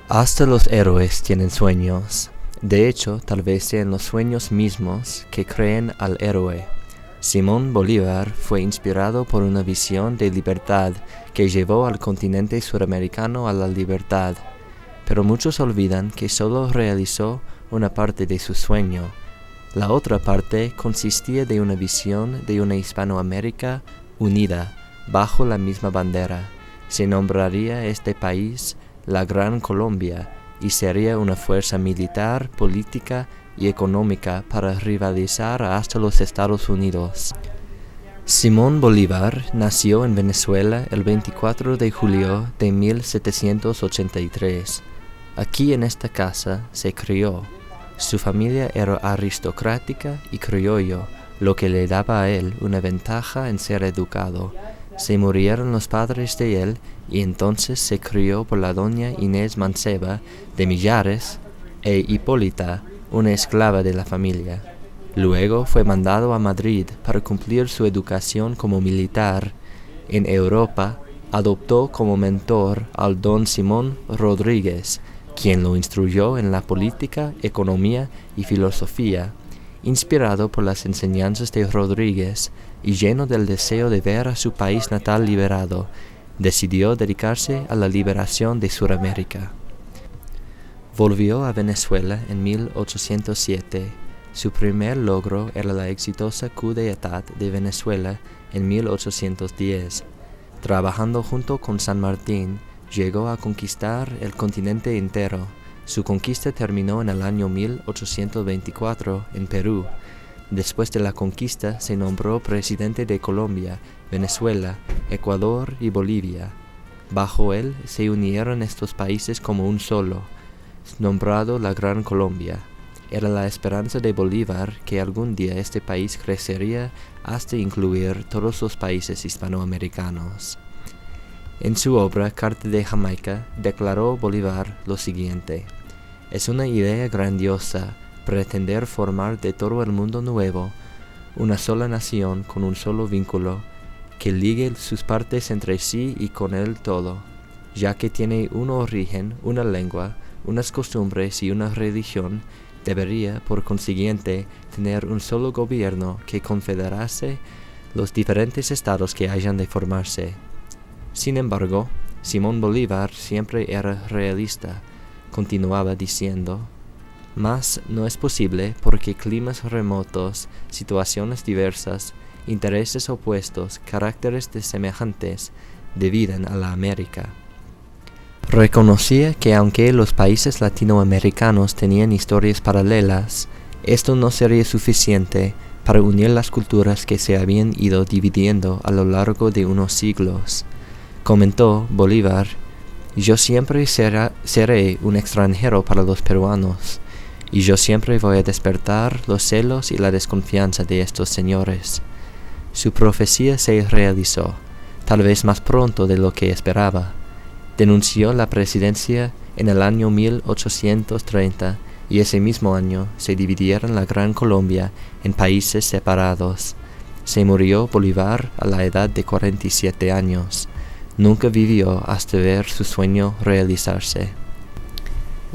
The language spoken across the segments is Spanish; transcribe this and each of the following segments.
Hasta los héroes tienen sueños. De hecho, tal vez sean los sueños mismos que creen al héroe. Simón Bolívar fue inspirado por una visión de libertad que llevó al continente suramericano a la libertad. Pero muchos olvidan que solo realizó una parte de su sueño. La otra parte consistía de una visión de una Hispanoamérica unida, bajo la misma bandera. Se nombraría este país la Gran Colombia y sería una fuerza militar, política y económica para rivalizar hasta los Estados Unidos. Simón Bolívar nació en Venezuela el 24 de julio de 1783. Aquí en esta casa se crió. Su familia era aristocrática y criollo, lo que le daba a él una ventaja en ser educado. Se murieron los padres de él y entonces se crió por la doña Inés Manceba de Millares e Hipólita, una esclava de la familia. Luego fue mandado a Madrid para cumplir su educación como militar. En Europa adoptó como mentor al don Simón Rodríguez, quien lo instruyó en la política, economía y filosofía. Inspirado por las enseñanzas de Rodríguez y lleno del deseo de ver a su país natal liberado, decidió dedicarse a la liberación de Sudamérica. Volvió a Venezuela en 1807. Su primer logro era la exitosa coup d'état de Venezuela en 1810. Trabajando junto con San Martín, llegó a conquistar el continente entero. Su conquista terminó en el año 1824 en Perú. Después de la conquista se nombró presidente de Colombia, Venezuela, Ecuador y Bolivia. Bajo él se unieron estos países como un solo, nombrado la Gran Colombia. Era la esperanza de Bolívar que algún día este país crecería hasta incluir todos los países hispanoamericanos. En su obra Carta de Jamaica declaró Bolívar lo siguiente: «Es una idea grandiosa pretender formar de todo el mundo nuevo una sola nación con un solo vínculo que ligue sus partes entre sí y con él todo, ya que tiene un origen, una lengua, unas costumbres y una religión. Debería, por consiguiente, tener un solo gobierno que confederase los diferentes estados que hayan de formarse». Sin embargo, Simón Bolívar siempre era realista. Continuaba diciendo: «Mas no es posible porque climas remotos, situaciones diversas, intereses opuestos, caracteres semejantes, dividen a la América». Reconocía que aunque los países latinoamericanos tenían historias paralelas, esto no sería suficiente para unir las culturas que se habían ido dividiendo a lo largo de unos siglos. Comentó Bolívar: «Yo siempre seré un extranjero para los peruanos, y yo siempre voy a despertar los celos y la desconfianza de estos señores». Su profecía se realizó, tal vez más pronto de lo que esperaba. Denunció la presidencia en el año 1830 y ese mismo año se dividieron la Gran Colombia en países separados. Se murió Bolívar a la edad de 47 años. Nunca vivió hasta ver su sueño realizarse.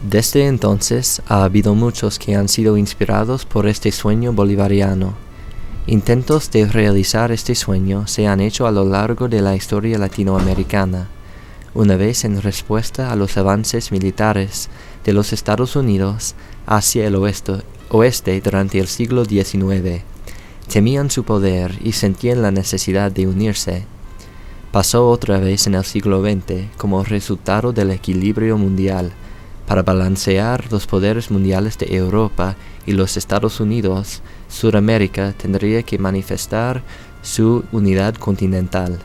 Desde entonces ha habido muchos que han sido inspirados por este sueño bolivariano. Intentos de realizar este sueño se han hecho a lo largo de la historia latinoamericana. Una vez en respuesta a los avances militares de los Estados Unidos hacia el oeste durante el siglo XIX, temían su poder y sentían la necesidad de unirse. Pasó otra vez en el siglo XX como resultado del equilibrio mundial. Para balancear los poderes mundiales de Europa y los Estados Unidos, Sudamérica tendría que manifestar su unidad continental.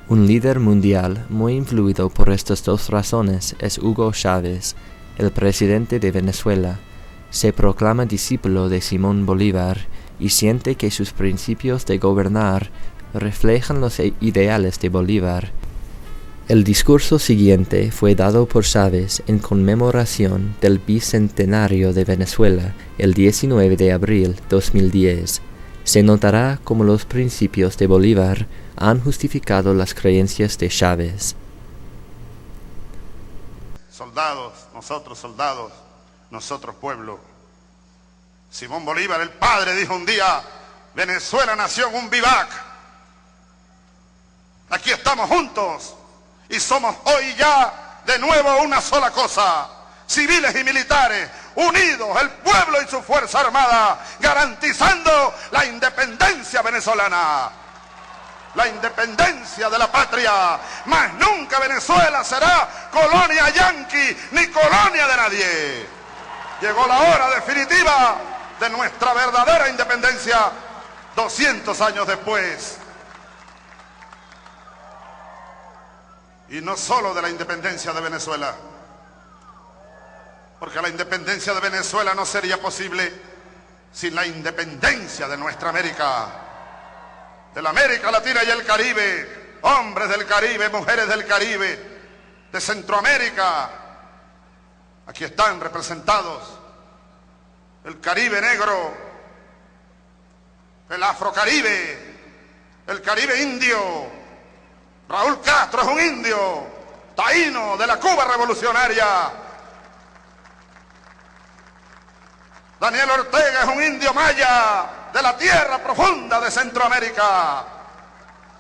Un líder mundial muy influido por estas dos razones es Hugo Chávez, el presidente de Venezuela. Se proclama discípulo de Simón Bolívar y siente que sus principios de gobernar reflejan los ideales de Bolívar. El discurso siguiente fue dado por Chávez en conmemoración del bicentenario de Venezuela el 19 de abril 2010. Se notará cómo los principios de Bolívar han justificado las creencias de Chávez. soldados, nosotros pueblo. Simón Bolívar, el padre, dijo un día: Venezuela nació en un vivac. Aquí estamos juntos y somos hoy ya de nuevo una sola cosa: civiles y militares, unidos, el pueblo y su fuerza armada, garantizando la independencia venezolana, la independencia de la patria. Más nunca Venezuela será colonia yanqui ni colonia de nadie. Llegó la hora definitiva de nuestra verdadera independencia 200 años después. Y no solo de la independencia de Venezuela, porque la independencia de Venezuela no sería posible sin la independencia de nuestra América, de la América Latina y el Caribe, hombres del Caribe, mujeres del Caribe, de Centroamérica. Aquí están representados el Caribe negro, el Afrocaribe, el Caribe indio. Raúl Castro es un indio taíno de la Cuba revolucionaria. Daniel Ortega es un indio maya de la tierra profunda de Centroamérica.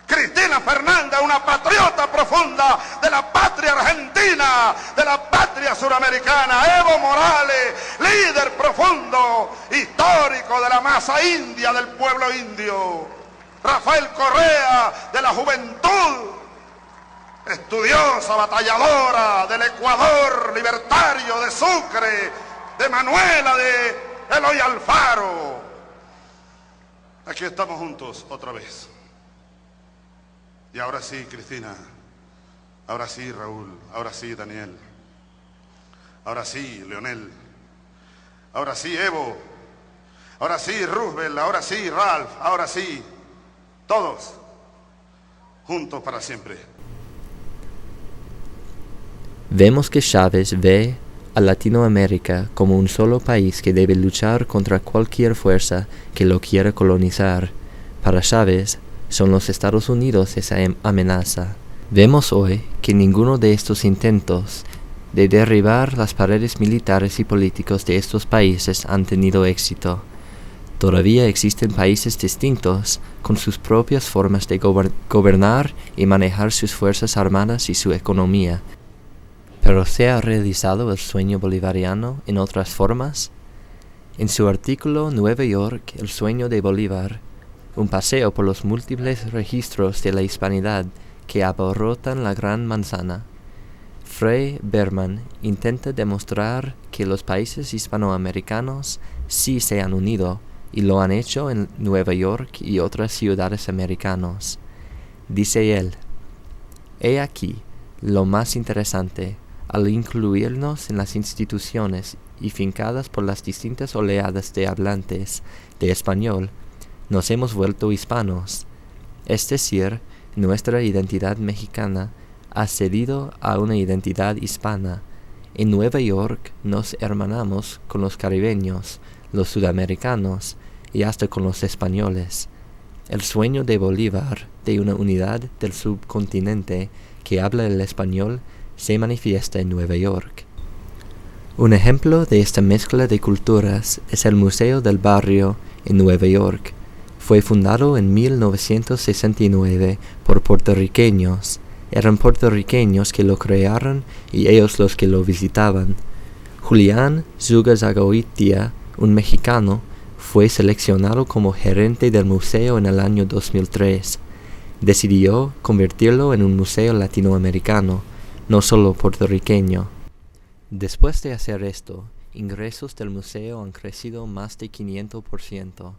Cristina Fernández, una patriota profunda de la patria argentina, de la patria suramericana. Evo Morales, líder profundo, histórico de la masa india del pueblo indio. Rafael Correa, de la juventud, estudiosa, batalladora, del Ecuador libertario, de Sucre, de Manuela, de Eloy Alfaro. Aquí estamos juntos otra vez. Y ahora sí, Cristina, ahora sí, Raúl, ahora sí, Daniel, ahora sí, Leonel, ahora sí, Evo, ahora sí, Roosevelt, ahora sí, Ralph, ahora sí, todos juntos para siempre. Vemos que Chávez ve a Latinoamérica como un solo país que debe luchar contra cualquier fuerza que lo quiera colonizar. Para Chávez, son los Estados Unidos esa amenaza. Vemos hoy que ninguno de estos intentos de derribar las paredes militares y políticos de estos países han tenido éxito. Todavía existen países distintos con sus propias formas de gobernar y manejar sus fuerzas armadas y su economía. ¿Pero se ha realizado el sueño bolivariano en otras formas? En su artículo Nueva York, el sueño de Bolívar, un paseo por los múltiples registros de la hispanidad que abarrotan la Gran Manzana, Frei Berman intenta demostrar que los países hispanoamericanos sí se han unido y lo han hecho en Nueva York y otras ciudades americanas. Dice él: he aquí lo más interesante. Al incluirnos en las instituciones y fincadas por las distintas oleadas de hablantes de español, nos hemos vuelto hispanos. Es decir, nuestra identidad mexicana ha cedido a una identidad hispana. En Nueva York nos hermanamos con los caribeños, los sudamericanos y hasta con los españoles. El sueño de Bolívar de una unidad del subcontinente que habla el español se manifiesta en Nueva York. Un ejemplo de esta mezcla de culturas es el Museo del Barrio en Nueva York. Fue fundado en 1969 por puertorriqueños. Eran puertorriqueños que lo crearon y ellos los que lo visitaban. Julián Zugazagoitia, un mexicano, fue seleccionado como gerente del museo en el año 2003. Decidió convertirlo en un museo latinoamericano, no solo puertorriqueño. Después de hacer esto, ingresos del museo han crecido más de 500%.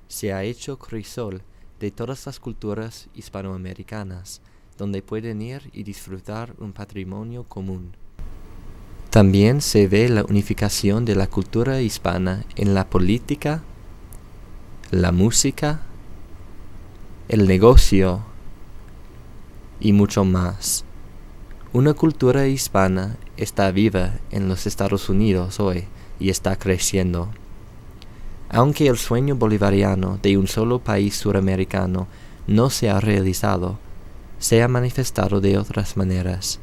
Se ha hecho crisol de todas las culturas hispanoamericanas, donde pueden ir y disfrutar un patrimonio común. También se ve la unificación de la cultura hispana en la política, la música, el negocio y mucho más. Una cultura hispana está viva en los Estados Unidos hoy y está creciendo. Aunque el sueño bolivariano de un solo país suramericano no se ha realizado, se ha manifestado de otras maneras.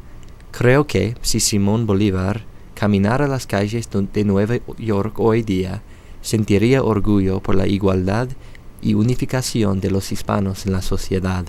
Creo que si Simón Bolívar caminara las calles de Nueva York hoy día, sentiría orgullo por la igualdad y unificación de los hispanos en la sociedad.